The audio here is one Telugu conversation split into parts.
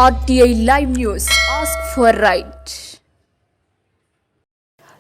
RTI Live News. Ask for right.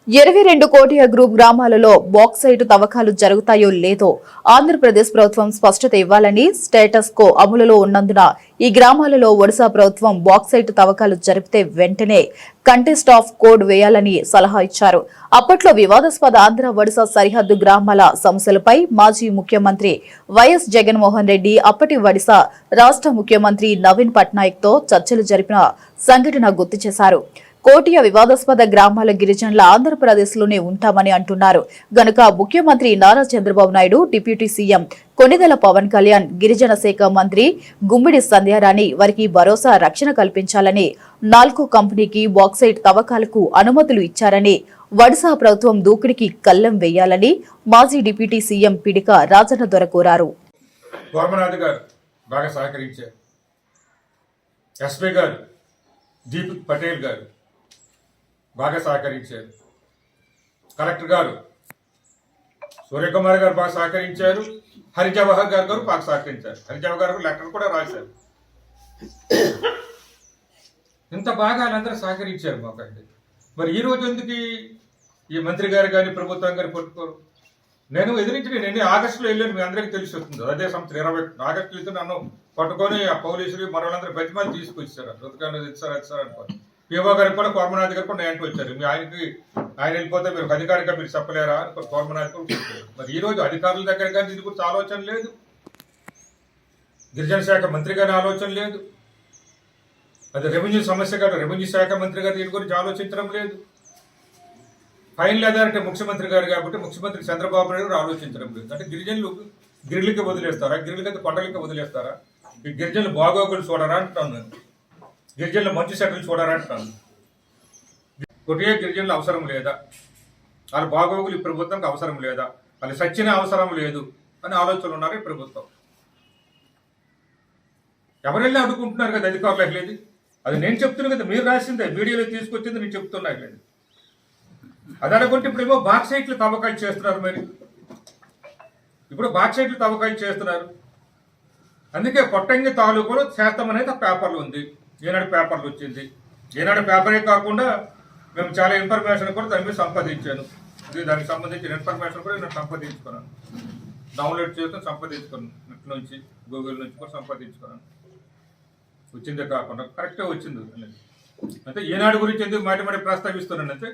22 కోటియ group గ్రామాలలో బాక్సైట్ తవ్వకాలు జరుగుతాయో లేదో ఆంధ్రప్రదేశ్ ప్రభుత్వం స్పష్టత ఇవ్వాలని స్టేటస్ కో అమలులో ఉన్నందున ఈ గ్రామాలలో ఒడిశా ప్రభుత్వం బాక్సైట్ తవ్వకాలు జరిపితే వెంటనే కంటెస్ట్ ఆఫ్ కోడ్ వేయాలని సలహా ఇచ్చారు. అప్పట్లో వివాదాస్పద ఆంధ్ర ఒడిశా సరిహద్దు గ్రామాల సమస్యలపై మాజీ ముఖ్యమంత్రి వైఎస్ జగన్మోహన్ రెడ్డి అప్పటి ఒడిశా రాష్ట్ర ముఖ్యమంత్రి నవీన్ పట్నాయక్ తో చర్చలు జరిపిన సంఘటన గుర్తు చేశారు. కోటియ వివాదాస్పద గ్రామాల గిరిజనుల ఆంధ్రప్రదేశ్లోనే ఉంటామని అంటున్నారు. గనుక ముఖ్యమంత్రి నారా చంద్రబాబు నాయుడు, డిప్యూటీ సీఎం కొణిదెల పవన్ కళ్యాణ్, గిరిజన శాఖ మంత్రి గుమ్మిడి సంధ్యారాణి వారికి భరోసా రక్షణ కల్పించాలని నాల్కో కంపెనీకి బాక్సైట్ తవ్వకాలకు అనుమతులు ఇచ్చారని, ఒడిశా ప్రభుత్వం దూకుడికి కళ్లెం వేయాలని మాజీ డిప్యూటీ సీఎం పిడిక రాజన్న దొర కోరారు. దీపక్ పటేల్ గారు బాగా సహకరించారు. కలెక్టర్ గారు సూర్యకుమార్ గారు బాగా సహకరించారు. హరిజవహర్ గారు బాగా సహకరించారు. హరిజవహర్ గారు లెటర్ కూడా రాశారు. ఇంత బాగా వాళ్ళందరూ సహకరించారు మాకండి. మరి ఈ రోజు ఎందుకు ఈ మంత్రి గారు కానీ ప్రభుత్వం గారు పట్టుకోరు? నేను ఎదిరించి ఆగస్టులో వెళ్ళాను, మీ అందరికీ తెలిసి వస్తుంది. అదే సంవత్సరం 20 ఆగస్టులో వెళ్తే నన్ను పట్టుకొని ఆ పోలీసులు మరోళ్ళందరూ బతిమాలు తీసుకొచ్చారు. రుతకాన్ని ఇచ్చారు అనుకోండి. పిఓ గారికి కూడా కోర్మనాథ్ గారు కూడా నేను వచ్చారు. మీ ఆయన వెళ్ళిపోతే మీరు అధికారిగా మీరు చెప్పలేరా అని కోర్మనాథ్ కూడా చెప్పారు. మరి ఈ రోజు అధికారుల దగ్గర కానీ దీని గురించి ఆలోచన లేదు. గిరిజన శాఖ మంత్రి గారి ఆలోచన లేదు. అది రెవెన్యూ సమస్య కాదు. రెవెన్యూ శాఖ మంత్రి గారు దీని గురించి ఆలోచించడం లేదు. ఫైనల్ అథారిటీ ముఖ్యమంత్రి గారు కాబట్టి ముఖ్యమంత్రి చంద్రబాబు నాయుడు ఆలోచించడం లేదు. అంటే గిరిజనులు గిరిలకి వదిలేస్తారా? గిరిలకి కొండలకి వదిలేస్తారా? ఈ గిరిజనులు బాగోగులు చూడరా అంటున్నాను నేను. గిరిజనులు మంచి సెటిల్ చూడరా అంటున్నాను. కొట్టే గిరిజనులు అవసరం లేదా? వాళ్ళ బాగోగులు ఈ ప్రభుత్వంకి అవసరం లేదా? వాళ్ళు సచ్చిన అవసరం లేదు అని ఆలోచనలు ఉన్నారు ఈ ప్రభుత్వం. ఎవరెళ్ళి అడుగుకుంటున్నారు కదా అధికారులు లేదు. అది నేను చెప్తున్నాను కదా, మీరు రాసిందే, మీడియాలో తీసుకొచ్చింది నేను చెప్తున్నా లేదు. అది అనుకుంటే ఇప్పుడేమో బాక్సైట్లు తవ్వకాలు చేస్తున్నారు. మరి ఇప్పుడు బాక్సైట్లు తవ్వకాలు చేస్తున్నారు. అందుకే కొట్టంగి తాలూకులో శాతం అనేది పేపర్లు ఉంది. ఈనాడు పేపర్లు వచ్చింది. ఈనాడు పేపరే కాకుండా మేము చాలా ఇన్ఫర్మేషన్ కూడా దాని మీద సంపాదించాను. దానికి సంబంధించిన ఇన్ఫర్మేషన్ కూడా నేను సంపాదించుకున్నాను. డౌన్లోడ్ చేసుకుని సంపాదించుకున్నాను. నెట్ నుంచి, గూగుల్ నుంచి కూడా సంపాదించుకున్నాను. వచ్చిందే కాకుండా కరెక్ట్గా వచ్చింది అనేది. అంటే ఈనాడు గురించి ఎందుకు మాటి మాటి ప్రస్తావిస్తున్నాను అంటే,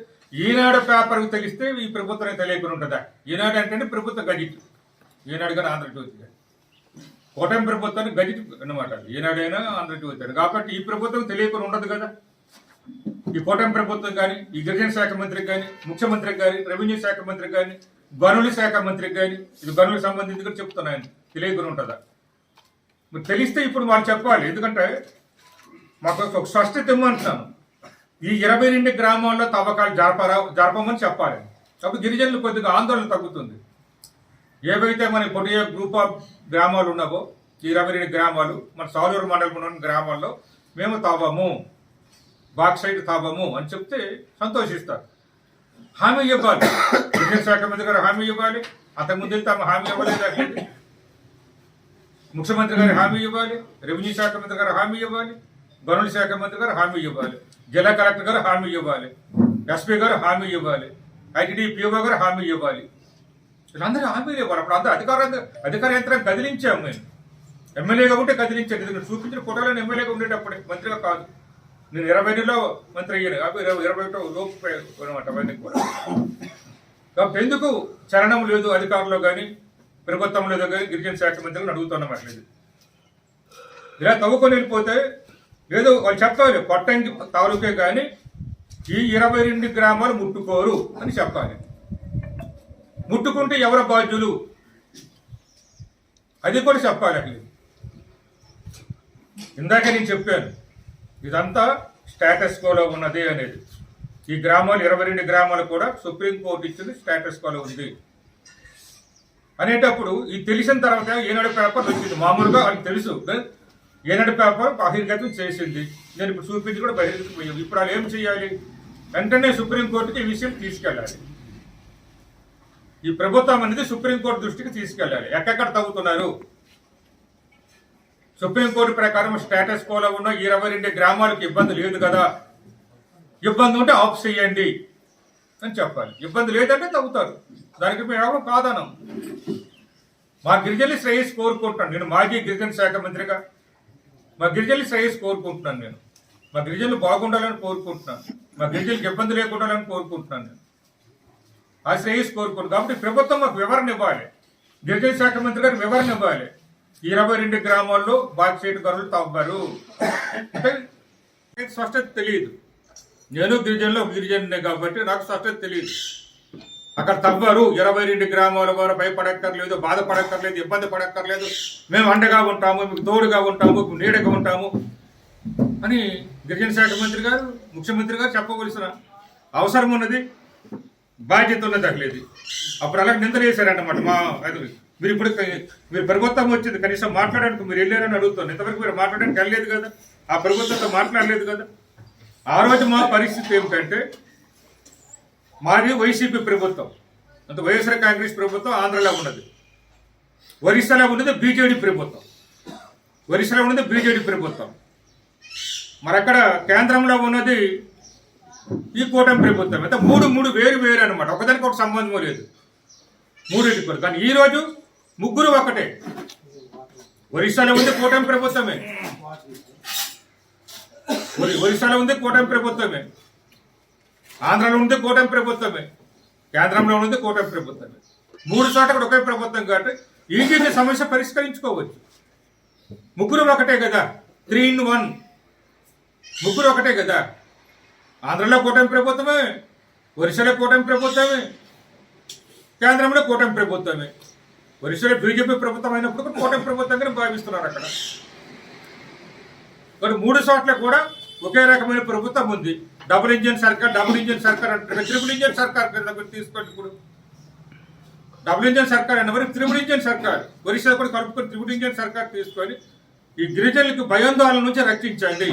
ఈనాడు పేపర్కి తెలిస్తే ఈ ప్రభుత్వానికి తెలియకుండా ఉంటుందా? ఈనాడు అంటే ప్రభుత్వ గజెట్. ఈనాడు కానీ ఆంధ్రజ్యోతి కానీ కూటమి ప్రభుత్వానికి గజెట్ అన్నమాట. ఈనాడైనా ఆంధ్రజ్యోతి అని. కాబట్టి ఈ ప్రభుత్వం తెలియకుండా ఉండదు కదా. ఈ కూటమి ప్రభుత్వం కానీ, ఈ గిరిజన శాఖ మంత్రికి కానీ, ముఖ్యమంత్రికి కానీ, రెవెన్యూ శాఖ మంత్రికి కానీ, గనుల శాఖ మంత్రికి కానీ, ఇది గనులకు సంబంధించి కూడా చెప్తున్నాను, తెలియకుండా ఉంటుందా? మీరు తెలిస్తే ఇప్పుడు వాళ్ళు చెప్పాలి. ఎందుకంటే మాకు ఒక స్పష్టత ఇమ్మంటున్నాను. ఈ 22 గ్రామాల్లో తవ్వకాలు జరపమని చెప్పాలి. అప్పుడు గిరిజనులు కొద్దిగా ఆందోళన తగ్గుతుంది. ఏవైతే మన కొద్దిగా గ్రూప్ ఆఫ్ గ్రామాలు ఉన్నావో ఈ 22 గ్రామాలు, మన సాలూరు మండలం ఉన్న గ్రామాల్లో మేము తవ్వము, బాక్సైట్ తవ్వము అని చెప్తే సంతోషిస్తారు. హామీ ఇవ్వాలి. గిరిజన శాఖ మంత్రి గారు హామీ ఇవ్వాలి. అంతకుముందు వెళ్తే హామీ ఇవ్వలేదు. ముఖ్యమంత్రి గారు హామీ ఇవ్వాలి. రెవెన్యూ శాఖ మంత్రి గారు హామీ ఇవ్వాలి. గనుల శాఖ మంత్రి గారు హామీ ఇవ్వాలి. జిల్లా కలెక్టర్ గారు హామీ ఇవ్వాలి. ఎస్పీ గారు హామీ ఇవ్వాలి. ఐటీడీ పిఓ గారు హామీ ఇవ్వాలి. వీళ్ళందరూ హామీలు ఇవ్వాలి. అప్పుడు అందరూ అధికార యంత్రం కదిలించాము. నేను ఎమ్మెల్యేగా ఉంటే కదిలించాను. ఇది చూపించిన ఫోటోలను ఎమ్మెల్యేగా ఉండేటప్పుడే, మంత్రిగా కాదు. నేను 22లో మంత్రి అయ్యాను. 21 లోపు అనమాట అవన్నీ కూడా. కాబట్టి ఎందుకు చలనం లేదు అధికారులు కానీ, ప్రభుత్వం లేదు కానీ, గిరిజన శాఖ మంత్రిని అడుగుతున్నాం. అట్లేదు ఇలా తవ్వుకొని వెళ్ళిపోతే ఏదో వాళ్ళు చెప్పాలి, కొట్టంగి తాలూకే కానీ ఈ 22 గ్రామాలు ముట్టుకోరు అని చెప్పాలి. ముట్టుకుంటే ఎవరు బాధ్యులు అది కూడా చెప్పాలి. అట్లేదు ఇందాక నేను చెప్పాను, ఇదంతా స్టేటస్ కోలో ఉన్నది అనేది. ఈ గ్రామాలు 22 గ్రామాలు కూడా సుప్రీంకోర్టు ఇచ్చింది స్టేటస్ కోలో ఉంది అనేటప్పుడు ఇది తెలిసిన తర్వాత ఈనాడు పేపర్ వచ్చింది. మామూలుగా వాళ్ళకి తెలుసు ఈనాడు పేపర్ బహిర్గతం చేసింది. నేను ఇప్పుడు చూపించి కూడా బహిర్గతం పోయాం. ఇప్పుడు వాళ్ళు ఏం చేయాలి? వెంటనే సుప్రీంకోర్టుకి ఈ విషయం తీసుకెళ్ళాలి. ఈ ప్రభుత్వం అనేది సుప్రీంకోర్టు దృష్టికి తీసుకెళ్ళాలి. ఎక్కడెక్కడ తవ్వుతున్నారు, సుప్రీంకోర్టు ప్రకారం స్టేటస్ కోలో ఉన్న 22 గ్రామాలకు ఇబ్బంది లేదు కదా, ఇబ్బంది ఉంటే ఆఫ్ చేయండి అని చెప్పాలి. ఇబ్బంది లేదంటే తగ్గుతారు. దానికి మేము ఎవరు కాదనం. మా గిరిజనులు శ్రేయస్ కోరుకుంటున్నాను. నేను మాజీ గిరిజన శాఖ మంత్రిగా మా గిరిజనులు శ్రేయస్ కోరుకుంటున్నాను. నేను మా గిరిజనులు బాగుండాలని కోరుకుంటున్నాను. మా గిరిజనులకు ఇబ్బంది లేకుండాలని కోరుకుంటున్నాను. నేను ఆ శ్రేయస్ కోరుకుంటున్నాను. కాబట్టి ప్రభుత్వం మాకు వివరణ ఇవ్వాలి. గిరిజన శాఖ మంత్రి గారు వివరణ ఇవ్వాలి. 22 గ్రామాల్లో బాక్సైట్ గనులు తవ్వారు అంటే స్పష్టత తెలియదు. నేను గిరిజనులు గిరిజనునే కాబట్టి నాకు స్పష్టత తెలియదు. అక్కడ తవ్వారు 22 గ్రామాల వారు భయపడక్కర్లేదు, బాధపడక్కర్లేదు, ఇబ్బంది పడక్కర్లేదు, మేము అండగా ఉంటాము, మీకు తోడుగా ఉంటాము, మీకు నీడగా ఉంటాము అని గిరిజన శాఖ మంత్రి గారు ముఖ్యమంత్రి గారు చెప్పవలసిన అవసరం ఉన్నది, బాధ్యత ఉన్నది. అట్లేదు అప్పుడు అలా నిందలు వేశారన్నమాట. మీరు ఇప్పుడు మీరు ప్రభుత్వం వచ్చింది, కనీసం మాట్లాడడానికి మీరు వెళ్ళారని అడుగుతాను. ఇంతవరకు మీరు మాట్లాడడానికి వెళ్ళలేదు కదా, ఆ ప్రభుత్వంతో మాట్లాడలేదు కదా. ఆ రోజు మా పరిస్థితి ఏమిటంటే మాది వైసీపీ ప్రభుత్వం, అంత వైఎస్ఆర్ కాంగ్రెస్ ప్రభుత్వం ఆంధ్రలో ఉన్నది, ఒరిస్సాలో ఉన్నది బీజేడీ ప్రభుత్వం, ఒరిస్సాలో ఉన్నది బీజేడీ ప్రభుత్వం, మరి అక్కడ కేంద్రంలో ఉన్నది ఈ కూటమి ప్రభుత్వం. అయితే మూడు వేరు అనమాట, ఒకదానికి ఒక సంబంధం లేదు మూడింటికి కూడా. కానీ ఈరోజు ముగ్గురు ఒకటే. ఒరిస్సాలో ఉంది కూటమి ప్రభుత్వమే, ఒరిస్సాలో ఉంది కూటమి ప్రభుత్వమే, ఆంధ్రలో ఉంది కూటమి ప్రభుత్వమే, కేంద్రంలో ఉంది కూటమి ప్రభుత్వమే. 3 చోట్ల కూడా ఒకే ప్రభుత్వం కాబట్టి ఈజీగా సమస్య పరిష్కరించుకోవచ్చు. ముగ్గురు ఒకటే కదా, 3 in 1. ముగ్గురు ఒకటే కదా. ఆంధ్రలో కూటమి ప్రభుత్వమే, ఒరిస్సాలో కూటమి ప్రభుత్వమే, కేంద్రంలో కూటమి ప్రభుత్వమే. ఒరిస్సాలో బీజేపీ ప్రభుత్వం అయినప్పుడు కూడా కూటమి ప్రభుత్వంగానే భావిస్తున్నారు అక్కడ. కానీ 3 చోట్ల కూడా ఒకే రకమైన ప్రభుత్వం ఉంది. డబుల్ ఇంజిన్ సర్కార్ అంటే త్రిబుల్ ఇంజిన్ సర్కార్ తీసుకోండి. ఇప్పుడు డబుల్ ఇంజిన్ సర్కార్ అన్న మరి త్రిబుల్ ఇంజిన్ సర్కార్, ఒరిస్సా కూడా కలుపుకొని త్రిబుల్ ఇంజిన్ సర్కార్ తీసుకొని ఈ గిరిజనులకు భయాందోళన నుంచి రక్షించండి.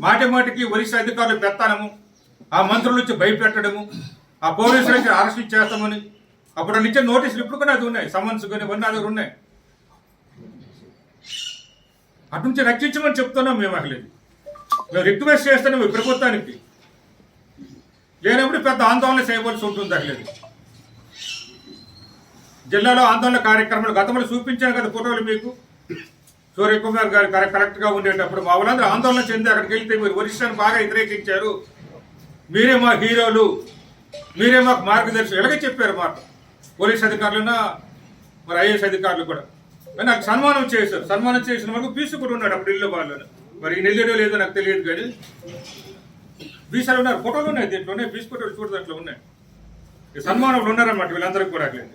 మాటికి ఒరిస్సా అధికారులు పెత్తనము, ఆ మంత్రుల నుంచి భయపెట్టడము, ఆ పోలీసుల నుంచి అరెస్ట్ చేస్తామని అప్పుడు ఇచ్చే నోటీసులు ఇప్పుడు కూడా అది ఉన్నాయి, సమన్స్ కానీ ఇవన్నీ అది ఉన్నాయి. అటు నుంచి రక్షించమని చెప్తున్నాం మేము. అసలేదు మేము రిక్వెస్ట్ చేస్తున్నాం ఈ ప్రభుత్వానికి. లేనప్పుడు పెద్ద ఆందోళన చేయవలసి ఉంటుంది. అసలేదు జిల్లాలో ఆందోళన కార్యక్రమాలు గతంలో చూపించాను కదా ఫోటోలు మీకు. సూర్యకుమార్ గారు కరెక్ట్గా ఉండేటప్పుడు మా వాళ్ళందరూ ఆందోళన చెంది అక్కడికి వెళ్తే మీరు ఒరిస్సాను బాగా వ్యతిరేకించారు, మీరే మా హీరోలు, మీరే మాకు మార్గదర్శకులు ఎలాగే చెప్పారు మాట. పోలీస్ అధికారులున్నా మరి ఐఏఎస్ అధికారులు కూడా. కానీ నాకు సన్మానం చేశారు. సన్మానం చేసిన వరకు బీసీ కూడా ఉన్నాడు అప్పుడు ఇల్లు వాళ్ళు. మరి నెల్లూరు లేదో నాకు తెలియదు కానీ బీసీలు ఉన్నారు, ఫోటోలు ఉన్నాయి దీంట్లోనే, బీసీ ఫోటోలు చూడ దాంట్లో ఉన్నాయి. ఈ సన్మానంలో ఉన్నారన్నమాట వీళ్ళందరికీ కూడా. అట్లేదు